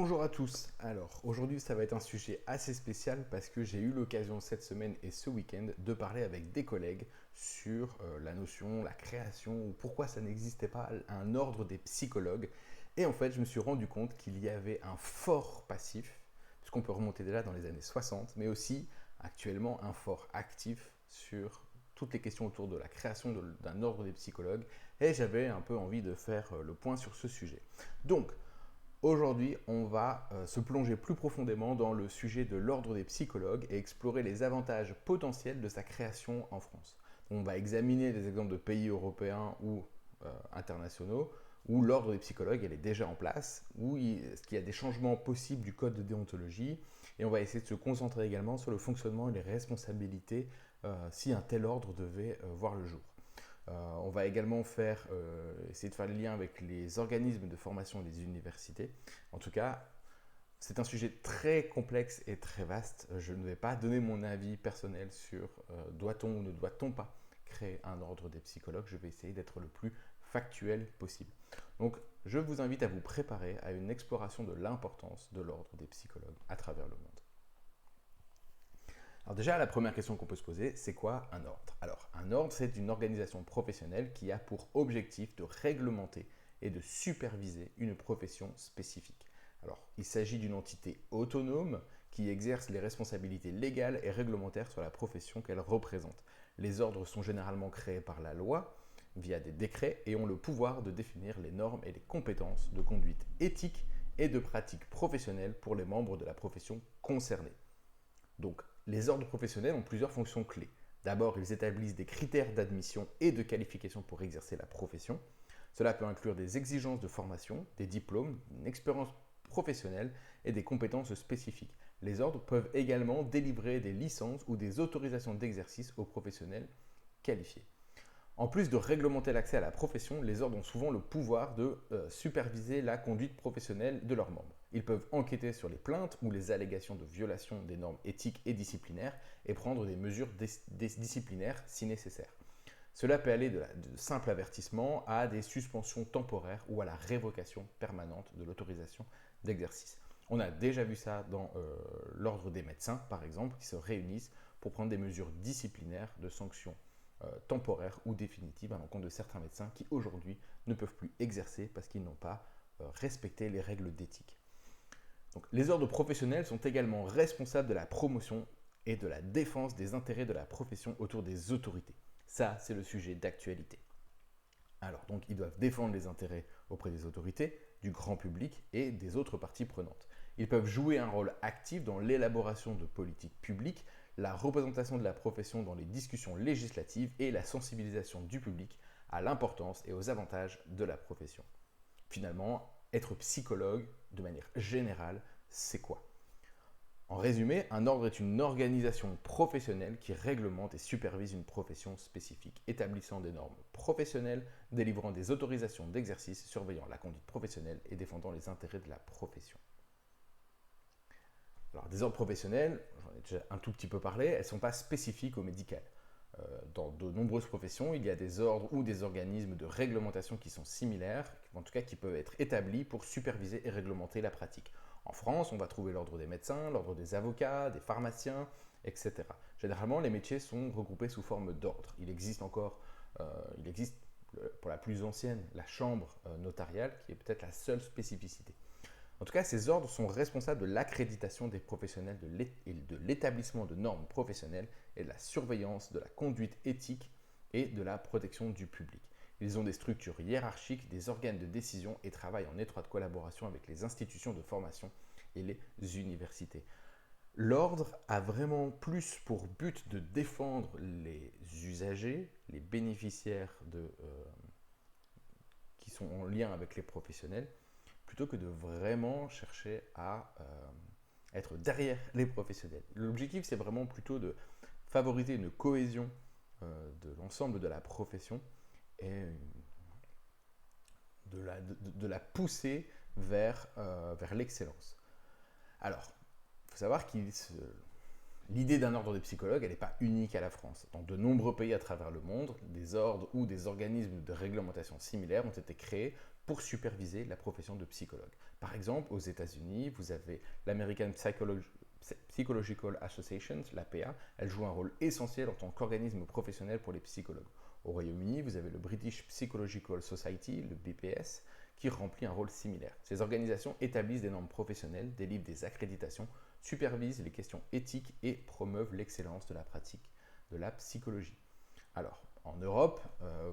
Bonjour à tous. Alors aujourd'hui ça va être un sujet assez spécial parce que j'ai eu l'occasion cette semaine et ce week-end de parler avec des collègues sur la notion, la création ou pourquoi ça n'existait pas un ordre des psychologues. Et en fait je me suis rendu compte qu'il y avait un fort passif, puisqu'on peut remonter déjà dans les années 60, mais aussi actuellement un fort actif sur toutes les questions autour de la création d'un ordre des psychologues. Et j'avais un peu envie de faire le point sur ce sujet. Donc aujourd'hui, on va se plonger plus profondément dans le sujet de l'ordre des psychologues et explorer les avantages potentiels de sa création en France. On va examiner des exemples de pays européens ou internationaux où l'ordre des psychologues elle est déjà en place, est-ce qu'il y a des changements possibles du code de déontologie, et on va essayer de se concentrer également sur le fonctionnement et les responsabilités si un tel ordre devait voir le jour. On va également essayer de faire le lien avec les organismes de formation et les universités. En tout cas, c'est un sujet très complexe et très vaste. Je ne vais pas donner mon avis personnel sur doit-on ou ne doit-on pas créer un ordre des psychologues. Je vais essayer d'être le plus factuel possible. Donc, je vous invite à vous préparer à une exploration de l'importance de l'ordre des psychologues à travers le monde. Alors déjà, la première question qu'on peut se poser, c'est quoi un ordre? Alors, un ordre, c'est une organisation professionnelle qui a pour objectif de réglementer et de superviser une profession spécifique. Alors, il s'agit d'une entité autonome qui exerce les responsabilités légales et réglementaires sur la profession qu'elle représente. Les ordres sont généralement créés par la loi via des décrets et ont le pouvoir de définir les normes et les compétences de conduite éthique et de pratique professionnelle pour les membres de la profession concernée. Donc, les ordres professionnels ont plusieurs fonctions clés. D'abord, ils établissent des critères d'admission et de qualification pour exercer la profession. Cela peut inclure des exigences de formation, des diplômes, une expérience professionnelle et des compétences spécifiques. Les ordres peuvent également délivrer des licences ou des autorisations d'exercice aux professionnels qualifiés. En plus de réglementer l'accès à la profession, les ordres ont souvent le pouvoir de superviser la conduite professionnelle de leurs membres. Ils peuvent enquêter sur les plaintes ou les allégations de violation des normes éthiques et disciplinaires et prendre des mesures disciplinaires si nécessaire. Cela peut aller de simples avertissements à des suspensions temporaires ou à la révocation permanente de l'autorisation d'exercice. On a déjà vu ça dans l'ordre des médecins, par exemple, qui se réunissent pour prendre des mesures disciplinaires de sanctions temporaires ou définitives à l'encontre de certains médecins qui aujourd'hui ne peuvent plus exercer parce qu'ils n'ont pas respecté les règles d'éthique. Donc, les ordres professionnels sont également responsables de la promotion et de la défense des intérêts de la profession autour des autorités. Ça, c'est le sujet d'actualité. Alors, donc, ils doivent défendre les intérêts auprès des autorités, du grand public et des autres parties prenantes. Ils peuvent jouer un rôle actif dans l'élaboration de politiques publiques, la représentation de la profession dans les discussions législatives et la sensibilisation du public à l'importance et aux avantages de la profession. Finalement, être psychologue, de manière générale, c'est quoi? En résumé, un ordre est une organisation professionnelle qui réglemente et supervise une profession spécifique, établissant des normes professionnelles, délivrant des autorisations d'exercice, surveillant la conduite professionnelle et défendant les intérêts de la profession. Alors, des ordres professionnels, j'en ai déjà un tout petit peu parlé, elles ne sont pas spécifiques au médical. Dans de nombreuses professions, il y a des ordres ou des organismes de réglementation qui sont similaires, en tout cas qui peuvent être établis pour superviser et réglementer la pratique. En France, on va trouver l'ordre des médecins, l'ordre des avocats, des pharmaciens, etc. Généralement, les métiers sont regroupés sous forme d'ordre. Il existe pour la plus ancienne, la chambre notariale, qui est peut-être la seule spécificité. En tout cas, ces ordres sont responsables de l'accréditation des professionnels, de l'établissement de normes professionnelles et de la surveillance de la conduite éthique et de la protection du public. Ils ont des structures hiérarchiques, des organes de décision et travaillent en étroite collaboration avec les institutions de formation et les universités. L'ordre a vraiment plus pour but de défendre les usagers, les bénéficiaires qui sont en lien avec les professionnels, plutôt que de vraiment chercher à être derrière les professionnels. L'objectif, c'est vraiment plutôt de favoriser une cohésion de l'ensemble de la profession et de la pousser vers l'excellence. Alors, il faut savoir L'idée d'un ordre des psychologues, elle n'est pas unique à la France. Dans de nombreux pays à travers le monde, des ordres ou des organismes de réglementation similaires ont été créés pour superviser la profession de psychologue. Par exemple, aux États-Unis, vous avez l'American Psychological Association, l'APA. Elle joue un rôle essentiel en tant qu'organisme professionnel pour les psychologues. Au Royaume-Uni, vous avez le British Psychological Society, le BPS, qui remplit un rôle similaire. Ces organisations établissent des normes professionnelles, délivrent des accréditations, supervisent les questions éthiques et promeuvent l'excellence de la pratique de la psychologie. Alors, en Europe,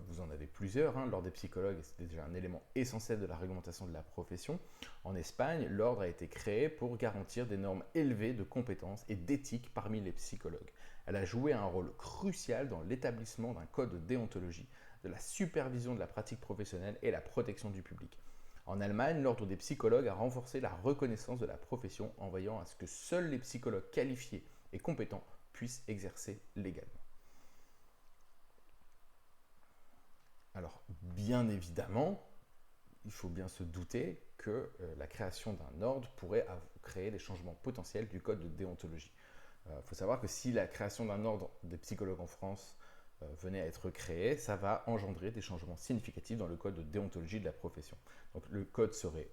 vous en avez plusieurs. L'ordre des psychologues, c'est déjà un élément essentiel de la réglementation de la profession. En Espagne, l'ordre a été créé pour garantir des normes élevées de compétences et d'éthique parmi les psychologues. Elle a joué un rôle crucial dans l'établissement d'un code de déontologie, de la supervision de la pratique professionnelle et la protection du public. En Allemagne, l'ordre des psychologues a renforcé la reconnaissance de la profession en veillant à ce que seuls les psychologues qualifiés et compétents puissent exercer légalement. Alors, bien évidemment, il faut bien se douter que la création d'un ordre pourrait créer des changements potentiels du code de déontologie. Il faut savoir que si la création d'un ordre des psychologues en France venait à être créée, ça va engendrer des changements significatifs dans le code de déontologie de la profession. Donc le code serait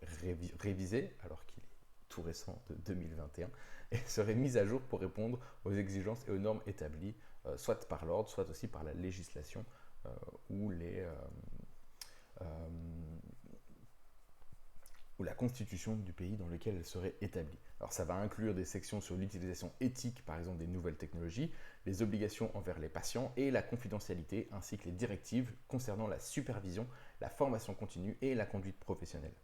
révisé, alors qu'il est tout récent de 2021, et serait mis à jour pour répondre aux exigences et aux normes établies, soit par l'ordre, soit aussi par la législation ou la constitution du pays dans lequel elle serait établie. Alors ça va inclure des sections sur l'utilisation éthique, par exemple des nouvelles technologies, les obligations envers les patients et la confidentialité, ainsi que les directives concernant la supervision, la formation continue et la conduite professionnelle.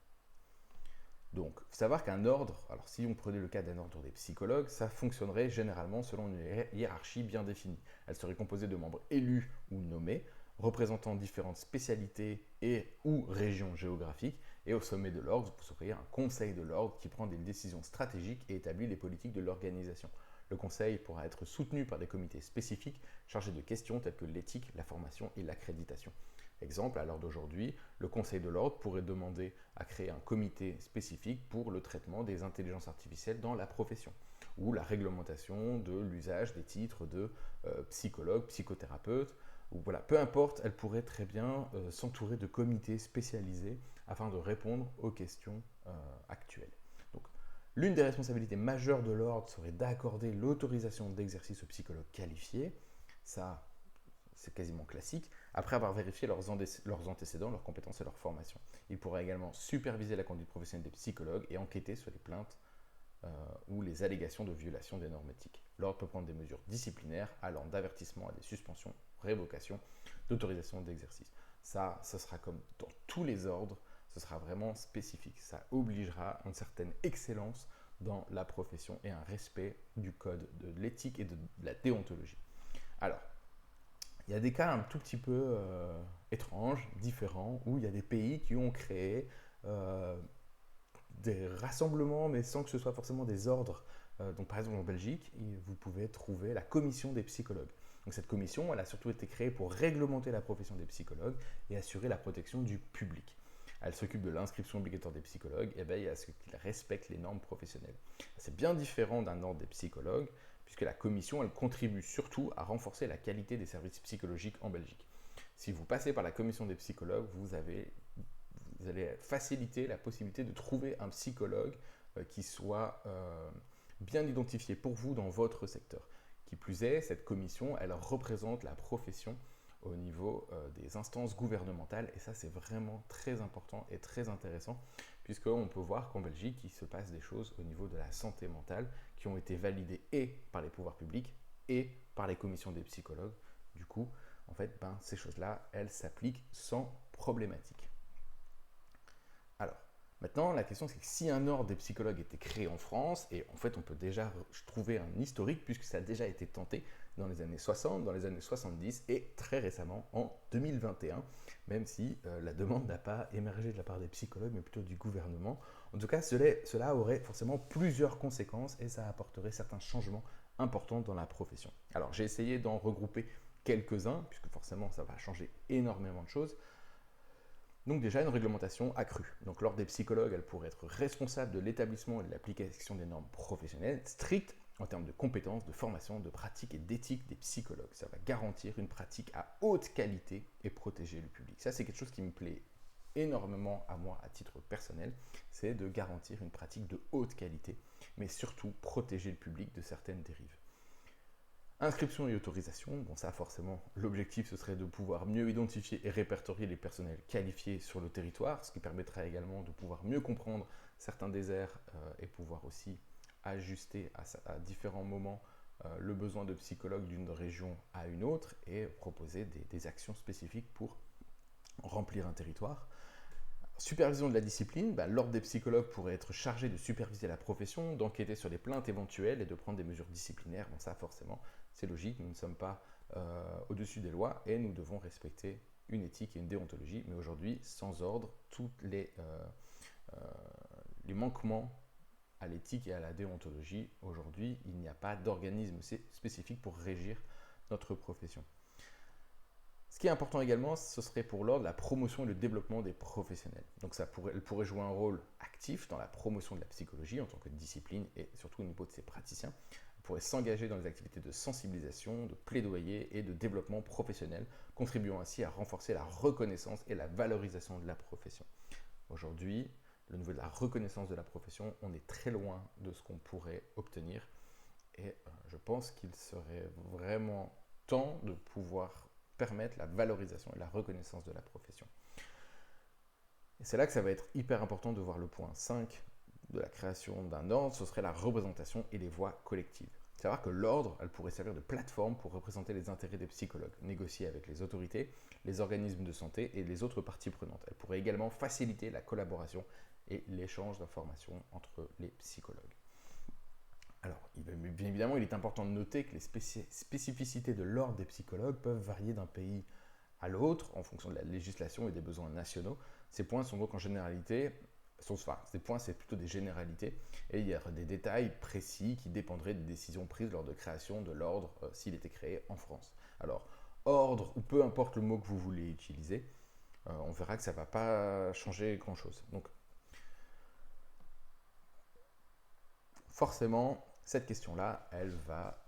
Donc, il faut savoir qu'un ordre, alors si on prenait le cas d'un ordre des psychologues, ça fonctionnerait généralement selon une hiérarchie bien définie. Elle serait composée de membres élus ou nommés, représentant différentes spécialités et ou régions géographiques. Et au sommet de l'ordre, vous auriez un conseil de l'ordre qui prend des décisions stratégiques et établit les politiques de l'organisation. Le conseil pourra être soutenu par des comités spécifiques chargés de questions telles que l'éthique, la formation et l'accréditation. Exemple, à l'heure d'aujourd'hui, le Conseil de l'ordre pourrait demander à créer un comité spécifique pour le traitement des intelligences artificielles dans la profession, ou la réglementation de l'usage des titres de psychologue, psychothérapeute, ou voilà, peu importe, elle pourrait très bien s'entourer de comités spécialisés afin de répondre aux questions actuelles. Donc, l'une des responsabilités majeures de l'ordre serait d'accorder l'autorisation d'exercice aux psychologues qualifiés. Ça, c'est quasiment classique, après avoir vérifié leurs antécédents, leurs compétences et leur formation. Il pourra également superviser la conduite professionnelle des psychologues et enquêter sur les plaintes ou les allégations de violation des normes éthiques. L'ordre peut prendre des mesures disciplinaires allant d'avertissement à des suspensions, révocations, d'autorisation d'exercice. Ça, ce sera comme dans tous les ordres, ce sera vraiment spécifique. Ça obligera une certaine excellence dans la profession et un respect du code de l'éthique et de la déontologie. Alors, il y a des cas un tout petit peu étranges, différents, où il y a des pays qui ont créé des rassemblements, mais sans que ce soit forcément des ordres. Donc par exemple en Belgique, vous pouvez trouver la commission des psychologues. Donc cette commission, elle a surtout été créée pour réglementer la profession des psychologues et assurer la protection du public. Elle s'occupe de l'inscription obligatoire des psychologues et veille à ce qu'ils respectent les normes professionnelles. C'est bien différent d'un ordre des psychologues, puisque la commission, elle contribue surtout à renforcer la qualité des services psychologiques en Belgique. Si vous passez par la commission des psychologues, vous allez faciliter la possibilité de trouver un psychologue qui soit bien identifié pour vous dans votre secteur. Qui plus est, cette commission, elle représente la profession au niveau des instances gouvernementales et ça c'est vraiment très important et très intéressant puisqu'on peut voir qu'en Belgique il se passe des choses au niveau de la santé mentale qui ont été validées et par les pouvoirs publics et par les commissions des psychologues. Du coup, en fait, ces choses-là, elles s'appliquent sans problématique. Alors, maintenant, la question c'est que si un ordre des psychologues était créé en France, et en fait on peut déjà trouver un historique puisque ça a déjà été tenté dans les années 60, dans les années 70 et très récemment en 2021, même si la demande n'a pas émergé de la part des psychologues mais plutôt du gouvernement. En tout cas, cela aurait forcément plusieurs conséquences et ça apporterait certains changements importants dans la profession. Alors j'ai essayé d'en regrouper quelques-uns puisque forcément ça va changer énormément de choses. Donc déjà une réglementation accrue. Donc l'ordre des psychologues, elle pourrait être responsable de l'établissement et de l'application des normes professionnelles strictes en termes de compétences, de formation, de pratique et d'éthique des psychologues. Ça va garantir une pratique à haute qualité et protéger le public. Ça, c'est quelque chose qui me plaît énormément à moi à titre personnel, c'est de garantir une pratique de haute qualité, mais surtout protéger le public de certaines dérives. Inscription et autorisation, bon ça forcément, l'objectif ce serait de pouvoir mieux identifier et répertorier les personnels qualifiés sur le territoire, ce qui permettrait également de pouvoir mieux comprendre certains déserts et pouvoir aussi ajuster à différents moments le besoin de psychologues d'une région à une autre et proposer des actions spécifiques pour remplir un territoire. Supervision de la discipline, l'ordre des psychologues pourrait être chargé de superviser la profession, d'enquêter sur les plaintes éventuelles et de prendre des mesures disciplinaires. Bon ça forcément, c'est logique, nous ne sommes pas au-dessus des lois et nous devons respecter une éthique et une déontologie. Mais aujourd'hui, sans ordre, tous les manquements à l'éthique et à la déontologie, aujourd'hui, il n'y a pas d'organisme spécifique pour régir notre profession. Ce qui est important également, ce serait pour l'ordre la promotion et le développement des professionnels. Donc elle pourrait jouer un rôle actif dans la promotion de la psychologie en tant que discipline et surtout au niveau de ses praticiens. Elle pourrait s'engager dans les activités de sensibilisation, de plaidoyer et de développement professionnel, contribuant ainsi à renforcer la reconnaissance et la valorisation de la profession. Aujourd'hui, au niveau de la reconnaissance de la profession, on est très loin de ce qu'on pourrait obtenir et je pense qu'il serait vraiment temps de pouvoir permettre la valorisation et la reconnaissance de la profession. Et c'est là que ça va être hyper important de voir le point 5 de la création d'un ordre, ce serait la représentation et les voix collectives. Savoir que l'ordre, elle pourrait servir de plateforme pour représenter les intérêts des psychologues, négocier avec les autorités, les organismes de santé et les autres parties prenantes. Elle pourrait également faciliter la collaboration et l'échange d'informations entre les psychologues. Alors, bien évidemment, il est important de noter que les spécificités de l'ordre des psychologues peuvent varier d'un pays à l'autre en fonction de la législation et des besoins nationaux. Ces points sont donc en généralité, ces points c'est plutôt des généralités et il y a des détails précis qui dépendraient des décisions prises lors de création de l'ordre s'il était créé en France. Alors, ordre ou peu importe le mot que vous voulez utiliser, on verra que ça ne va pas changer grand-chose. Donc, forcément, cette question-là, elle va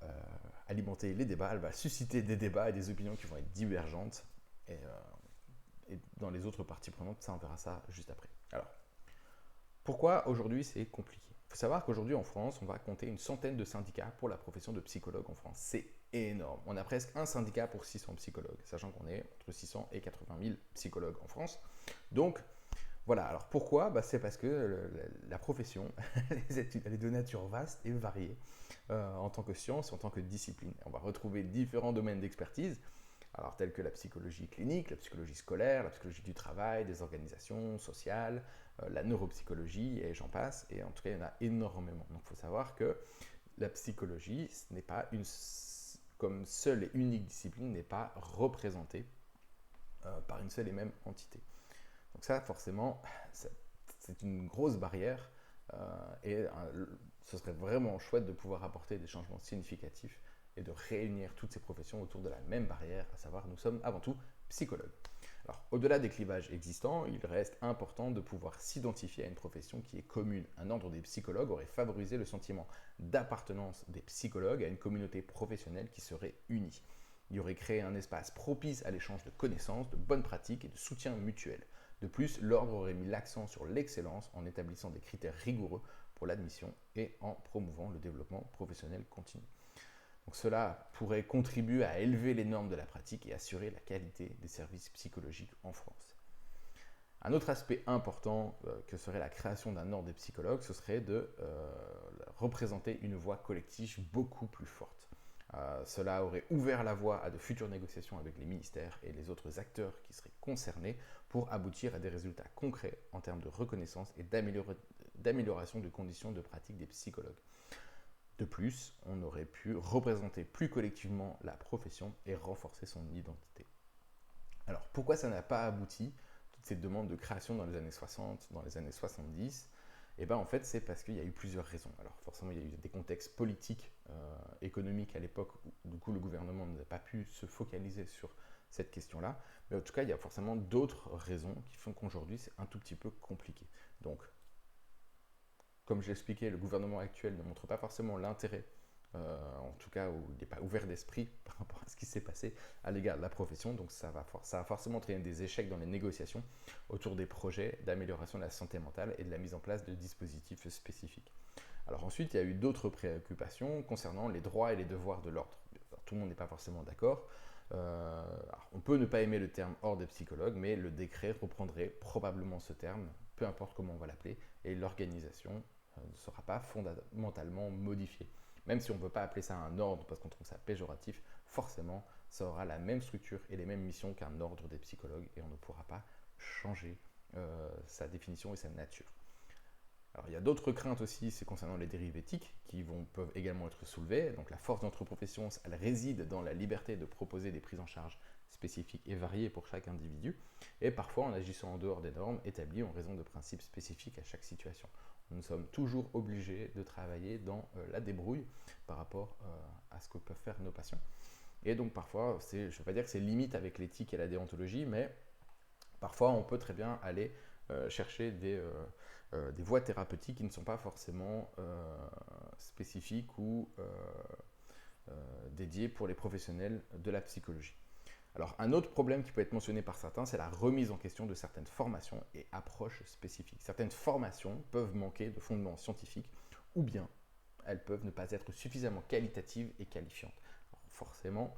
alimenter les débats, elle va susciter des débats et des opinions qui vont être divergentes. Et dans les autres parties prenantes, ça, on verra ça juste après. Alors, pourquoi aujourd'hui c'est compliqué? Il faut savoir qu'aujourd'hui en France, on va compter une centaine de syndicats pour la profession de psychologue en France. C'est énorme. On a presque un syndicat pour 600 psychologues, sachant qu'on est entre 600 et 80 000 psychologues en France. Donc, voilà, alors pourquoi? C'est parce que la profession, elle est de nature vaste et variée en tant que science, en tant que discipline. On va retrouver différents domaines d'expertise, alors tels que la psychologie clinique, la psychologie scolaire, la psychologie du travail, des organisations sociales, la neuropsychologie et j'en passe. Et en tout cas, il y en a énormément. Donc il faut savoir que la psychologie, ce n'est pas comme seule et unique discipline, n'est pas représentée par une seule et même entité. Donc ça, forcément, c'est une grosse barrière et ce serait vraiment chouette de pouvoir apporter des changements significatifs et de réunir toutes ces professions autour de la même barrière, à savoir nous sommes avant tout psychologues. Alors, au-delà des clivages existants, il reste important de pouvoir s'identifier à une profession qui est commune. Un ordre des psychologues aurait favorisé le sentiment d'appartenance des psychologues à une communauté professionnelle qui serait unie. Il aurait créé un espace propice à l'échange de connaissances, de bonnes pratiques et de soutien mutuel. De plus, l'ordre aurait mis l'accent sur l'excellence en établissant des critères rigoureux pour l'admission et en promouvant le développement professionnel continu. Donc cela pourrait contribuer à élever les normes de la pratique et assurer la qualité des services psychologiques en France. Un autre aspect important que serait la création d'un ordre des psychologues, ce serait de représenter une voix collective beaucoup plus forte. Cela aurait ouvert la voie à de futures négociations avec les ministères et les autres acteurs qui seraient concernés pour aboutir à des résultats concrets en termes de reconnaissance et d'amélioration des conditions de pratique des psychologues. De plus, on aurait pu représenter plus collectivement la profession et renforcer son identité. Alors, pourquoi ça n'a pas abouti, toutes ces demandes de création dans les années 60, dans les années 70? En fait, c'est parce qu'il y a eu plusieurs raisons. Alors, forcément, il y a eu des contextes politiques, économiques à l'époque où, du coup, le gouvernement n'a pas pu se focaliser sur cette question-là. Mais en tout cas, il y a forcément d'autres raisons qui font qu'aujourd'hui, c'est un tout petit peu compliqué. Donc, comme je l'expliquais, le gouvernement actuel ne montre pas forcément l'intérêt en tout cas où il n'est pas ouvert d'esprit par rapport à ce qui s'est passé à l'égard de la profession. Donc ça va forcément entraîner des échecs dans les négociations autour des projets d'amélioration de la santé mentale et de la mise en place de dispositifs spécifiques. Alors ensuite, il y a eu d'autres préoccupations concernant les droits et les devoirs de l'ordre. Tout le monde n'est pas forcément d'accord. On peut ne pas aimer le terme ordre des psychologues, mais le décret reprendrait probablement ce terme, peu importe comment on va l'appeler, et l'organisation ne sera pas fondamentalement modifiée. Même si on ne veut pas appeler ça un ordre parce qu'on trouve ça péjoratif, forcément, ça aura la même structure et les mêmes missions qu'un ordre des psychologues et on ne pourra pas changer sa définition et sa nature. Alors, il y a d'autres craintes aussi, c'est concernant les dérives éthiques qui peuvent également être soulevées. Donc la force de notre profession, elle réside dans la liberté de proposer des prises en charge spécifiques et variées pour chaque individu, et parfois en agissant en dehors des normes établies en raison de principes spécifiques à chaque situation. Nous sommes toujours obligés de travailler dans la débrouille par rapport à ce que peuvent faire nos patients. Et donc parfois, je ne veux pas dire que c'est limite avec l'éthique et la déontologie, mais parfois on peut très bien aller chercher des voies thérapeutiques qui ne sont pas forcément spécifiques ou dédiées pour les professionnels de la psychologie. Alors un autre problème qui peut être mentionné par certains, c'est la remise en question de certaines formations et approches spécifiques. Certaines formations peuvent manquer de fondements scientifiques ou bien elles peuvent ne pas être suffisamment qualitatives et qualifiantes. Alors forcément,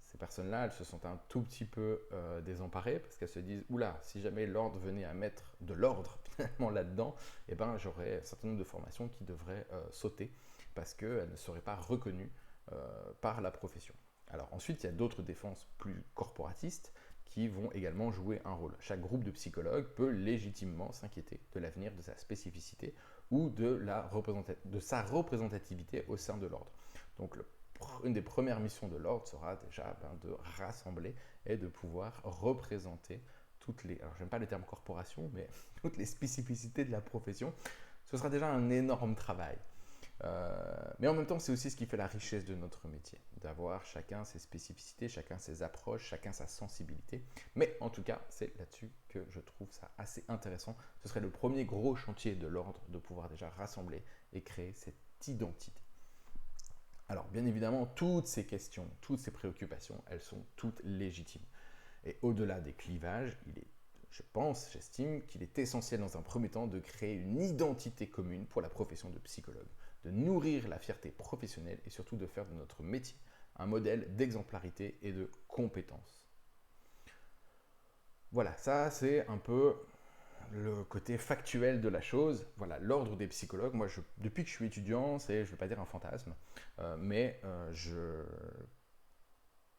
ces personnes-là, elles se sentent un tout petit peu désemparées parce qu'elles se disent oula, si jamais l'ordre venait à mettre de l'ordre finalement là-dedans, eh ben, j'aurais un certain nombre de formations qui devraient sauter parce qu'elles ne seraient pas reconnues par la profession. Alors ensuite, il y a d'autres défenses plus corporatistes qui vont également jouer un rôle. Chaque groupe de psychologues peut légitimement s'inquiéter de l'avenir de sa spécificité ou de sa représentativité au sein de l'ordre. Donc une des premières missions de l'ordre sera déjà de rassembler et de pouvoir représenter toutes les, alors j'aime pas le terme corporation, mais toutes les spécificités de la profession. Ce sera déjà un énorme travail. Mais en même temps, c'est aussi ce qui fait la richesse de notre métier, d'avoir chacun ses spécificités, chacun ses approches, chacun sa sensibilité. Mais en tout cas, c'est là-dessus que je trouve ça assez intéressant. Ce serait le premier gros chantier de l'ordre de pouvoir déjà rassembler et créer cette identité. Alors, bien évidemment, toutes ces questions, toutes ces préoccupations, elles sont toutes légitimes. Et au-delà des clivages, j'estime qu'il est essentiel dans un premier temps de créer une identité commune pour la profession de psychologue, de nourrir la fierté professionnelle et surtout de faire de notre métier un modèle d'exemplarité et de compétence. Voilà, ça c'est un peu le côté factuel de la chose. Voilà, l'ordre des psychologues, moi depuis que je suis étudiant, c'est, je ne vais pas dire un fantasme, mais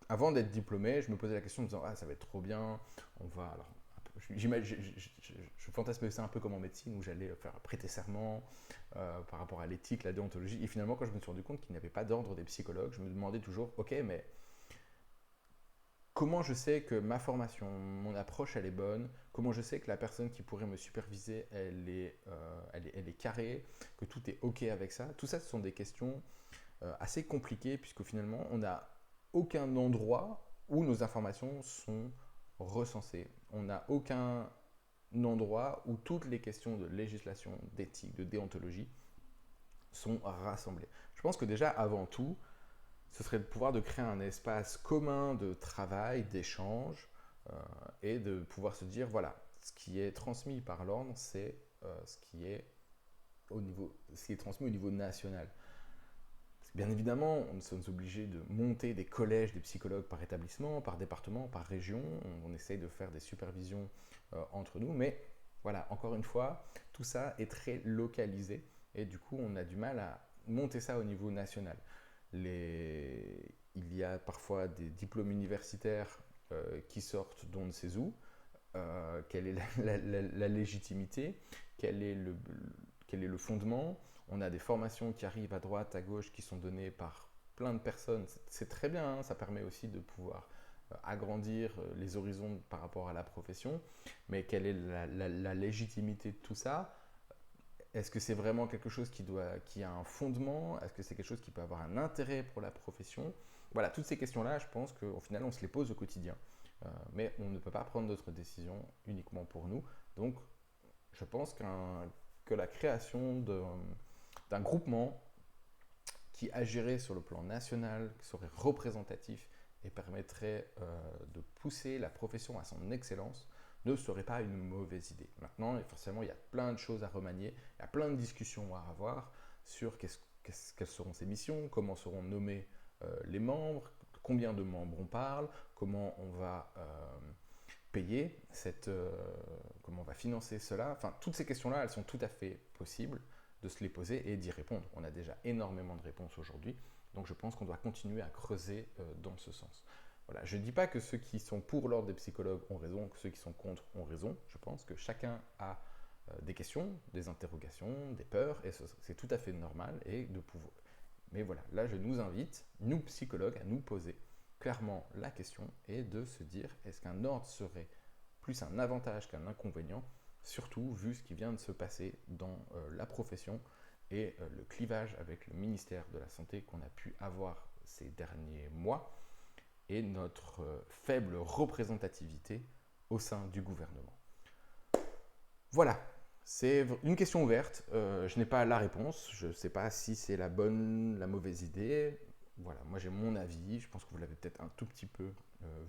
avant d'être diplômé, je me posais la question en me disant ah ça va être trop bien, on va alors je fantasmais ça un peu comme en médecine où j'allais faire prêter serment par rapport à l'éthique, la déontologie. Et finalement, quand je me suis rendu compte qu'il n'y avait pas d'ordre des psychologues, je me demandais toujours ok, mais comment je sais que ma formation, mon approche, elle est bonne? Comment je sais que la personne qui pourrait me superviser, elle est carrée, que tout est ok avec ça? Tout ça, ce sont des questions assez compliquées puisque finalement, on n'a aucun endroit où nos informations sont recensées. On n'a aucun endroit où toutes les questions de législation, d'éthique, de déontologie sont rassemblées. Je pense que déjà, avant tout, ce serait de pouvoir de créer un espace commun de travail, d'échange, et de pouvoir se dire, voilà, ce qui est transmis par l'ordre, c'est ce qui est transmis au niveau national. Bien évidemment, nous sommes obligés de monter des collèges des psychologues par établissement, par département, par région. On essaye de faire des supervisions entre nous, mais voilà, encore une fois, tout ça est très localisé et du coup, on a du mal à monter ça au niveau national. Il y a parfois des diplômes universitaires qui sortent d'on ne sait où. Quelle est la légitimité? Quel est le fondement? On a des formations qui arrivent à droite, à gauche, qui sont données par plein de personnes. C'est très bien, hein, ça permet aussi de pouvoir agrandir les horizons par rapport à la profession. Mais quelle est la légitimité de tout ça? Est-ce que c'est vraiment quelque chose qui a un fondement? Est-ce que c'est quelque chose qui peut avoir un intérêt pour la profession? Voilà, toutes ces questions-là, je pense qu'au final, on se les pose au quotidien. Mais on ne peut pas prendre notre décision uniquement pour nous. Donc, je pense que la création d'un groupement qui agirait sur le plan national, qui serait représentatif et permettrait de pousser la profession à son excellence, ne serait pas une mauvaise idée. Maintenant, forcément, il y a plein de choses à remanier, il y a plein de discussions à avoir sur quelles seront ces missions, comment seront nommés les membres, combien de membres on parle, comment on va payer, comment on va financer cela. Enfin, toutes ces questions-là, elles sont tout à fait possibles de se les poser et d'y répondre. On a déjà énormément de réponses aujourd'hui, donc je pense qu'on doit continuer à creuser dans ce sens. Voilà. Je ne dis pas que ceux qui sont pour l'ordre des psychologues ont raison, que ceux qui sont contre ont raison. Je pense que chacun a des questions, des interrogations, des peurs, et c'est tout à fait normal et de pouvoir. Mais voilà, là je nous invite, nous psychologues, à nous poser clairement la question et de se dire est-ce qu'un ordre serait plus un avantage qu'un inconvénient, surtout vu ce qui vient de se passer dans la profession et le clivage avec le ministère de la Santé qu'on a pu avoir ces derniers mois et notre faible représentativité au sein du gouvernement. Voilà, c'est une question ouverte. Je n'ai pas la réponse. Je ne sais pas si c'est la bonne, la mauvaise idée. Voilà, moi j'ai mon avis. Je pense que vous l'avez peut-être un tout petit peu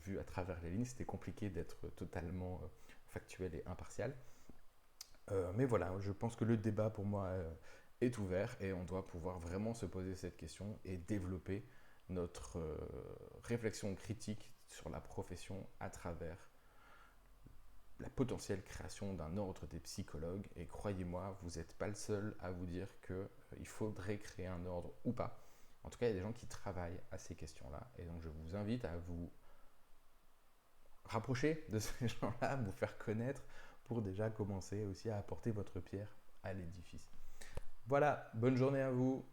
vu à travers les lignes. C'était compliqué d'être totalement factuel et impartial. Mais voilà, je pense que le débat pour moi est ouvert et on doit pouvoir vraiment se poser cette question et développer notre réflexion critique sur la profession à travers la potentielle création d'un ordre des psychologues. Et croyez-moi, vous n'êtes pas le seul à vous dire qu'il faudrait créer un ordre ou pas. En tout cas, il y a des gens qui travaillent à ces questions-là. Et donc, je vous invite à vous rapprocher de ces gens-là, à vous faire connaître pour déjà commencer aussi à apporter votre pierre à l'édifice. Voilà, bonne journée à vous.